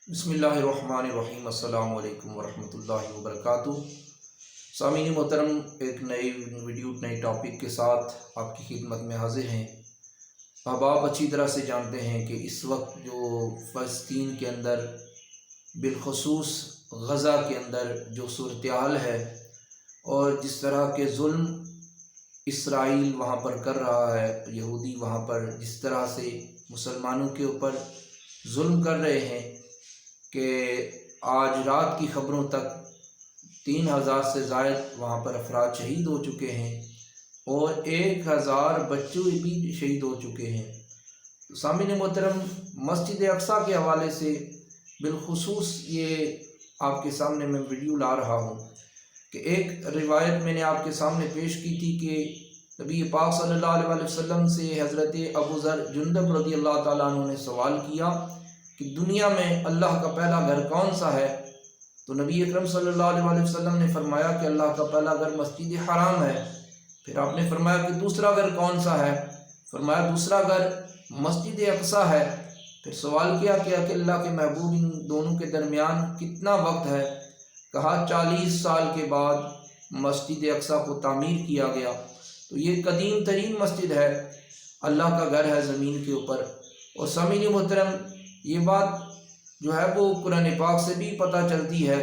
بسم اللہ الرحمن الرحیم۔ السلام علیکم ورحمۃ اللہ وبرکاتہ۔ سامعین محترم، ایک نئی ویڈیو نئی ٹاپک کے ساتھ آپ کی خدمت میں حاضر ہیں۔ اب آپ اچھی طرح سے جانتے ہیں کہ اس وقت جو فلسطین کے اندر بالخصوص غزہ کے اندر جو صورتحال ہے اور جس طرح کے ظلم اسرائیل وہاں پر کر رہا ہے، یہودی وہاں پر جس طرح سے مسلمانوں کے اوپر ظلم کر رہے ہیں کہ آج رات کی خبروں تک 3000 سے زائد وہاں پر افراد شہید ہو چکے ہیں اور 1000 بچوں بھی شہید ہو چکے ہیں۔ تو سامعین محترم، مسجد اقصیٰ کے حوالے سے بالخصوص یہ آپ کے سامنے میں ویڈیو لا رہا ہوں کہ ایک روایت میں نے آپ کے سامنے پیش کی تھی کہ نبی پاک صلی اللہ علیہ وسلم سے حضرت ابو ذر جندب رضی اللہ تعالیٰ عنہ نے سوال کیا کہ دنیا میں اللہ کا پہلا گھر کون سا ہے؟ تو نبی اکرم صلی اللہ علیہ وسلم نے فرمایا کہ اللہ کا پہلا گھر مسجد حرام ہے۔ پھر آپ نے فرمایا کہ دوسرا گھر کون سا ہے؟ فرمایا دوسرا گھر مسجد اقصیٰ ہے۔ پھر سوال کیا کہ اللہ کے محبوب ان دونوں کے درمیان کتنا وقت ہے؟ کہا 40 سال کے بعد مسجد اقصیٰ کو تعمیر کیا گیا۔ تو یہ قدیم ترین مسجد ہے، اللہ کا گھر ہے زمین کے اوپر۔ اور سامعین محترم، یہ بات جو ہے وہ قرآن پاک سے بھی پتہ چلتی ہے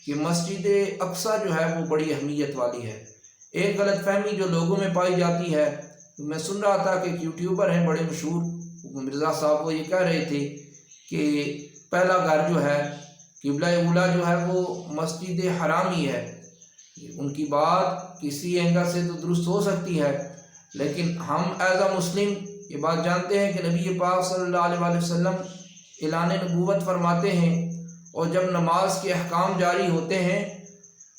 کہ مسجد اقصیٰ جو ہے وہ بڑی اہمیت والی ہے۔ ایک غلط فہمی جو لوگوں میں پائی جاتی ہے، میں سن رہا تھا کہ یوٹیوبر ہیں بڑے مشہور مرزا صاحب، وہ یہ کہہ رہے تھے کہ پہلا گھر جو ہے قبلہ اولیٰ جو ہے وہ مسجد حرام ہی ہے۔ ان کی بات کسی اینگل سے تو درست ہو سکتی ہے، لیکن ہم ایز اے مسلم یہ بات جانتے ہیں کہ نبی پاک صلی اللہ علیہ وسلم اعلان نبوت فرماتے ہیں اور جب نماز کے احکام جاری ہوتے ہیں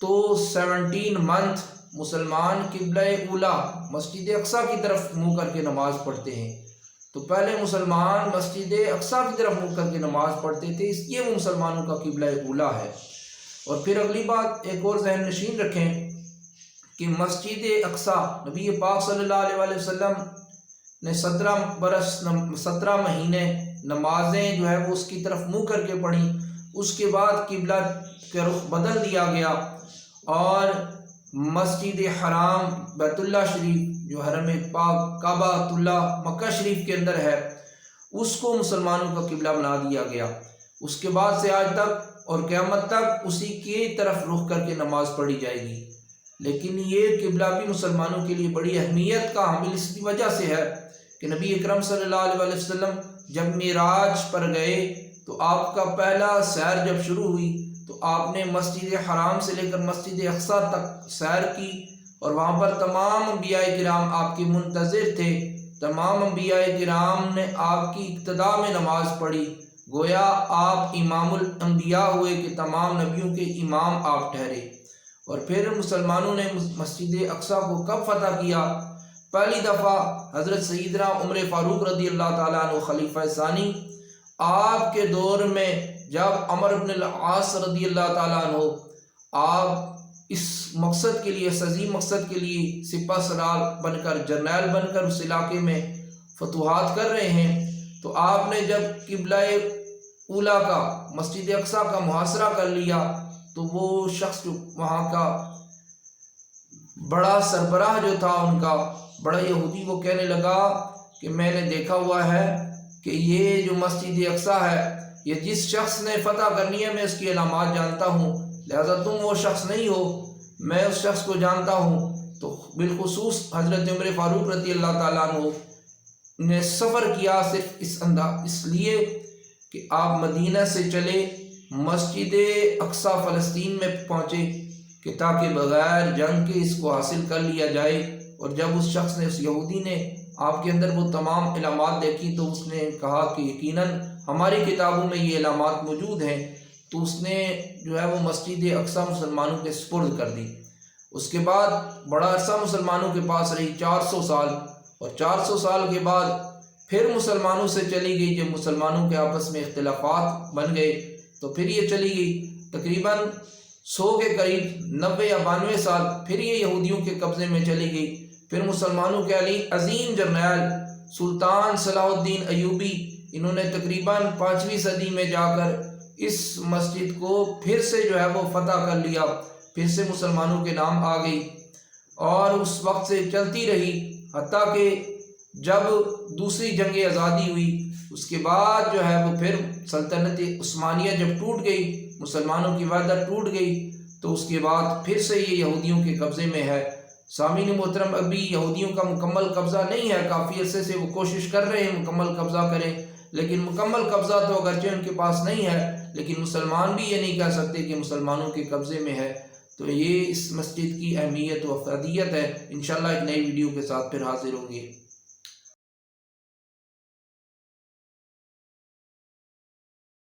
تو 17 منتھ مسلمان قبلہ اولیٰ مسجد اقصیٰ کی طرف منہ کر کے نماز پڑھتے ہیں۔ تو پہلے مسلمان مسجد اقصیٰ کی طرف منہ کر کے نماز پڑھتے تھے، اس لیے وہ مسلمانوں کا قبلہ اولیٰ ہے۔ اور پھر اگلی بات ایک اور ذہن نشین رکھیں کہ مسجد اقصیٰ نبی پاک صلی اللہ علیہ وسلم نے 17 مہینے نمازیں جو ہے وہ اس کی طرف منہ کر کے پڑھی۔ اس کے بعد قبلہ کا رخ بدل دیا گیا اور مسجد حرام بیت اللہ شریف جو حرم پاک کعبہ اللہ مکہ شریف کے اندر ہے، اس کو مسلمانوں کا قبلہ بنا دیا گیا۔ اس کے بعد سے آج تک اور قیامت تک اسی کی طرف رخ کر کے نماز پڑھی جائے گی۔ لیکن یہ قبلہ بھی مسلمانوں کے لیے بڑی اہمیت کا حامل اس کی وجہ سے ہے کہ نبی اکرم صلی اللہ علیہ وسلم جب معراج پر گئے تو آپ کا پہلا سیر جب شروع ہوئی تو آپ نے مسجد حرام سے لے کر مسجد اقصیٰ تک سیر کی اور وہاں پر تمام انبیاء کرام آپ کے منتظر تھے۔ تمام انبیاء کرام نے آپ کی ابتدا میں نماز پڑھی، گویا آپ امام الانبیاء ہوئے کہ تمام نبیوں کے امام آپ ٹھہرے۔ اور پھر مسلمانوں نے مسجد اقصیٰ کو کب فتح کیا؟ پہلی دفعہ حضرت سیدنا عمر فاروق رضی اللہ تعالیٰ عنہ خلیفہ ثانی آپ کے دور میں جب عمر بن العاص رضی اللہ تعالیٰ عنہ آپ اس مقصد کے لیے عظیم مقصد کے لیے سپہ سالار بن کر جرنیل بن کر اس علاقے میں فتوحات کر رہے ہیں، تو آپ نے جب قبلہ اولیٰ کا مسجد اقصیٰ کا محاصرہ کر لیا تو وہ شخص جو وہاں کا بڑا سربراہ جو تھا ان کا بڑا یہودی، وہ کہنے لگا کہ میں نے دیکھا ہوا ہے کہ یہ جو مسجد اقصیٰ ہے یہ جس شخص نے فتح کرنی ہے میں اس کی علامات جانتا ہوں، لہذا تم وہ شخص نہیں ہو، میں اس شخص کو جانتا ہوں۔ تو بالخصوص حضرت عمر فاروق رضی اللہ تعالیٰ عنہ نے سفر کیا صرف اس لیے کہ آپ مدینہ سے چلے مسجد اقصیٰ فلسطین میں پہنچے کہ تاکہ بغیر جنگ کے اس کو حاصل کر لیا جائے۔ اور جب اس شخص نے، اس یہودی نے آپ کے اندر وہ تمام علامات دیکھی تو اس نے کہا کہ یقیناً ہماری کتابوں میں یہ علامات موجود ہیں، تو اس نے جو ہے وہ مسجد اقصیٰ مسلمانوں کے سپرد کر دی۔ اس کے بعد بڑا عرصہ مسلمانوں کے پاس رہی، 400 سال، اور 400 سال کے بعد پھر مسلمانوں سے چلی گئی۔ جب مسلمانوں کے آپس میں اختلافات بن گئے تو پھر یہ چلی گئی تقریباً 100 کے قریب 90 یا 92 سال پھر یہ یہودیوں کے قبضے میں چلی گئی۔ پھر مسلمانوں کے عظیم جرنیل سلطان صلاح الدین ایوبی، انہوں نے تقریباً 5ویں صدی میں جا کر اس مسجد کو پھر سے جو ہے وہ فتح کر لیا، پھر سے مسلمانوں کے نام آ گئی اور اس وقت سے چلتی رہی، حتیٰ کہ جب دوسری جنگ آزادی ہوئی اس کے بعد جو ہے وہ پھر سلطنت عثمانیہ جب ٹوٹ گئی، مسلمانوں کی وحدت ٹوٹ گئی، تو اس کے بعد پھر سے یہ یہودیوں کے قبضے میں ہے۔ سامعین محترم، ابھی یہودیوں کا مکمل قبضہ نہیں ہے، کافی عرصے سے وہ کوشش کر رہے ہیں مکمل قبضہ کریں، لیکن مکمل قبضہ تو اگرچہ ان کے پاس نہیں ہے، لیکن مسلمان بھی یہ نہیں کہہ سکتے کہ مسلمانوں کے قبضے میں ہے۔ تو یہ اس مسجد کی اہمیت و افادیت ہے۔ انشاءاللہ ایک نئی ویڈیو کے ساتھ پھر حاضر ہوں گے۔